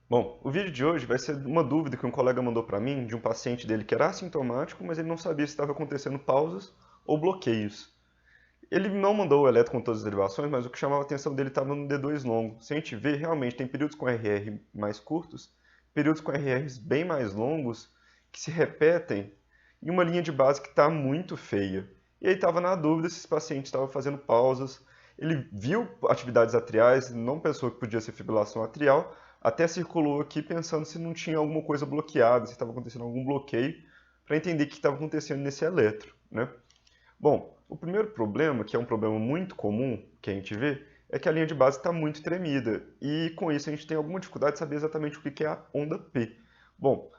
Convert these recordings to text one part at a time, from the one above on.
Bom, o vídeo de hoje vai ser uma dúvida que um colega mandou para mim de um paciente dele que era assintomático, mas ele não sabia se estava acontecendo pausas ou bloqueios. Ele não mandou o eletro com todas as derivações, mas o que chamava a atenção dele estava no D2 longo. Se a gente vê, realmente tem períodos com RR mais curtos, períodos com RRs bem mais longos, que se repetem, e uma linha de base que está muito feia. E aí estava na dúvida se esse paciente estava fazendo pausas. Ele viu atividades atriais, não pensou que podia ser fibrilação atrial, até circulou aqui pensando se não tinha alguma coisa bloqueada, se estava acontecendo algum bloqueio, para entender o que estava acontecendo nesse eletro, né? Bom, o primeiro problema, que é um problema muito comum que a gente vê, é que a linha de base está muito tremida. E com isso a gente tem alguma dificuldade de saber exatamente o que é a onda P. Bom,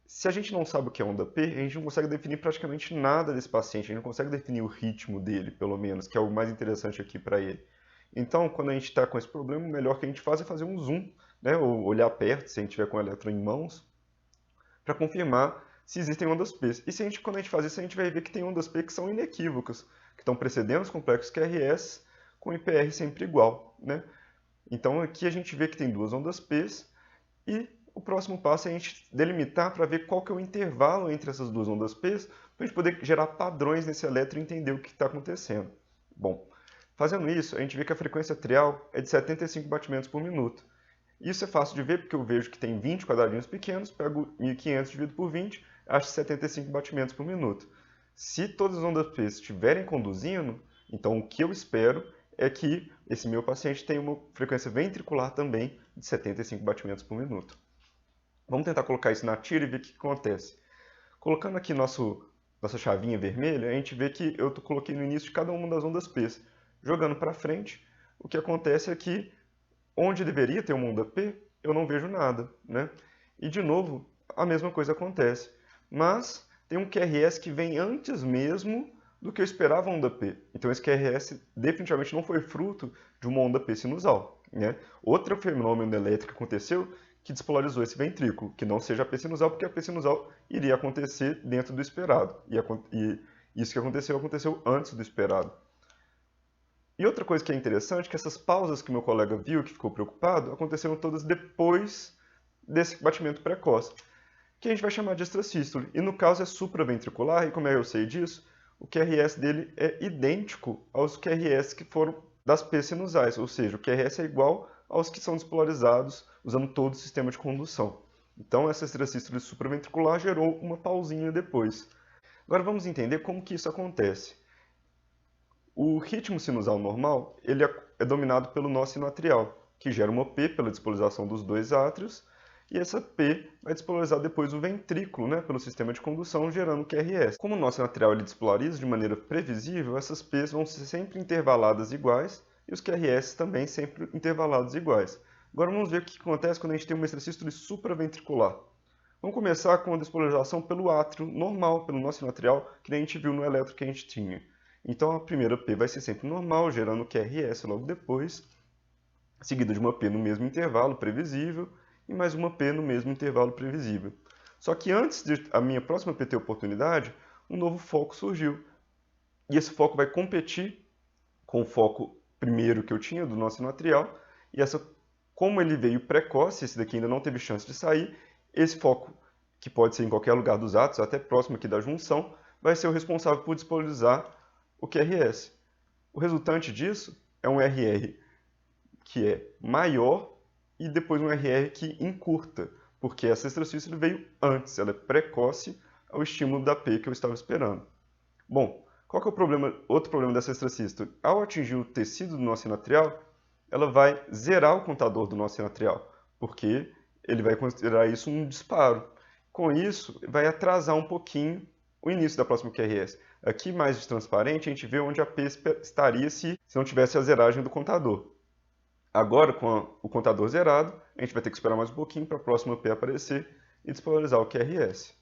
se a gente não sabe o que é onda P, a gente não consegue definir praticamente nada desse paciente, a gente não consegue definir o ritmo dele, pelo menos, que é o mais interessante aqui para ele. Então, quando a gente está com esse problema, o melhor que a gente faz é fazer um zoom, né, ou olhar perto, se a gente tiver com o elétron em mãos, para confirmar se existem ondas P. E se a gente, quando a gente faz isso, a gente vai ver que tem ondas P que são inequívocas, que estão precedendo os complexos QRS com IPR sempre igual, né? Então aqui a gente vê que tem duas ondas P e o próximo passo é a gente delimitar para ver qual que é o intervalo entre essas duas ondas P, para a gente poder gerar padrões nesse elétron e entender o que está acontecendo. Bom, fazendo isso, a gente vê que a frequência atrial é de 75 batimentos por minuto. Isso é fácil de ver porque eu vejo que tem 20 quadradinhos pequenos, pego 1500 dividido por 20, acho 75 batimentos por minuto. Se todas as ondas P estiverem conduzindo, então o que eu espero é que esse meu paciente tenha uma frequência ventricular também de 75 batimentos por minuto. Vamos tentar colocar isso na tira e ver o que acontece. Colocando aqui nossa chavinha vermelha, a gente vê que eu coloquei no início de cada uma das ondas P. Jogando para frente, o que acontece é que onde deveria ter uma onda P, eu não vejo nada, né? E de novo, a mesma coisa acontece. Mas tem um QRS que vem antes mesmo do que eu esperava a onda P. Então esse QRS definitivamente não foi fruto de uma onda P sinusal, né? Outro fenômeno elétrico aconteceu que despolarizou esse ventrículo, que não seja a P sinusal, porque a P sinusal iria acontecer dentro do esperado. E isso que aconteceu antes do esperado. E outra coisa que é interessante é que essas pausas que meu colega viu, que ficou preocupado, aconteceram todas depois desse batimento precoce, que a gente vai chamar de extrasístole. E no caso é supraventricular, e como é que eu sei disso? O QRS dele é idêntico aos QRS que foram das P sinusais, ou seja, o QRS é igual aos que são despolarizados usando todo o sistema de condução. Então essa extrasístole supraventricular gerou uma pausinha depois. Agora vamos entender como que isso acontece. O ritmo sinusal normal ele é dominado pelo nó sinoatrial, que gera uma P pela despolarização dos dois átrios, e essa P vai despolarizar depois o ventrículo, né, pelo sistema de condução, gerando QRS. Como o nó sinoatrial ele despolariza de maneira previsível, essas P's vão ser sempre intervaladas iguais e os QRS também sempre intervalados iguais. Agora vamos ver o que acontece quando a gente tem uma extrasístole supraventricular. Vamos começar com a despolarização pelo átrio normal, pelo nó sinoatrial, que nem a gente viu no eletro que a gente tinha. Então a primeira P vai ser sempre normal, gerando QRS logo depois, seguida de uma P no mesmo intervalo previsível e mais uma P no mesmo intervalo previsível. Só que antes de a minha próxima P ter oportunidade, um novo foco surgiu. E esse foco vai competir com o foco primeiro que eu tinha, do nó sinoatrial, e como ele veio precoce, esse daqui ainda não teve chance de sair, esse foco, que pode ser em qualquer lugar dos átomos, até próximo aqui da junção, vai ser o responsável por despolarizar o QRS. O resultante disso é um RR que é maior e depois um RR que encurta, porque essa extrasístole veio antes, ela é precoce ao estímulo da P que eu estava esperando. Bom, qual que é o problema, outro problema dessa extrasístole? Ao atingir o tecido do nó sinoatrial, ela vai zerar o contador do nó sinoatrial, porque ele vai considerar isso um disparo. Com isso, vai atrasar um pouquinho o início da próxima QRS. Aqui, mais de transparente, a gente vê onde a P estaria se não tivesse a zeragem do contador. Agora, com o contador zerado, a gente vai ter que esperar mais um pouquinho para a próxima P aparecer e despolarizar o QRS.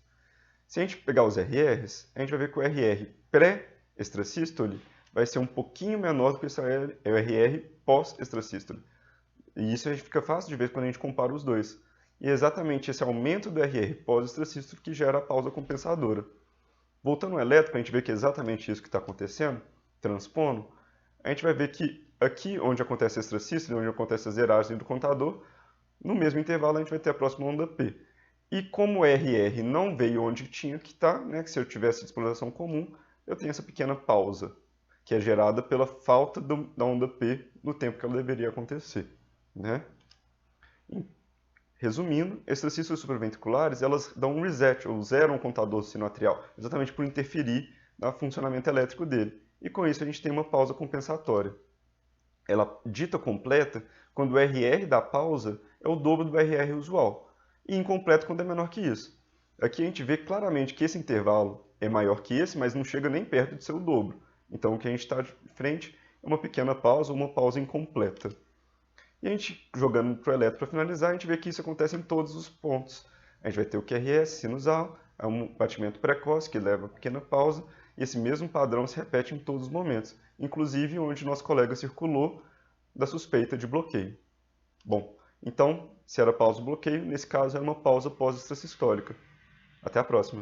Se a gente pegar os RRs, a gente vai ver que o RR pré-extrasístole vai ser um pouquinho menor do que o RR pós-extrasístole. E isso fica fácil de ver quando a gente compara os dois. E é exatamente esse aumento do RR pós-extrasístole que gera a pausa compensadora. Voltando ao elétrico, a gente vê que é exatamente isso que está acontecendo, transpondo. A gente vai ver que aqui onde acontece a extrasístole, onde acontece a zeragem do contador, No mesmo intervalo, a gente vai ter a próxima onda P. E como RR não veio onde tinha que estar, né, que se eu tivesse despolarização comum, eu tenho essa pequena pausa, que é gerada pela falta da onda P no tempo que ela deveria acontecer. Né? Resumindo, extracistas supraventriculares elas dão um reset, ou zeram o contador sinoatrial, exatamente por interferir no funcionamento elétrico dele. E com isso a gente tem uma pausa compensatória. Ela dita completa quando o RR da pausa é o dobro do RR usual, e incompleta quando é menor que isso. Aqui a gente vê claramente que esse intervalo é maior que esse, mas não chega nem perto de ser o dobro. Então o que a gente está de frente é uma pequena pausa ou uma pausa incompleta. E a gente, jogando para o eletro para finalizar, a gente vê que isso acontece em todos os pontos. A gente vai ter o QRS sinusal, é um batimento precoce que leva a pequena pausa, e esse mesmo padrão se repete em todos os momentos, inclusive onde nosso colega circulou da suspeita de bloqueio. Bom, então, se era pausa ou bloqueio, nesse caso era uma pausa pós-extrasistólica. Até a próxima!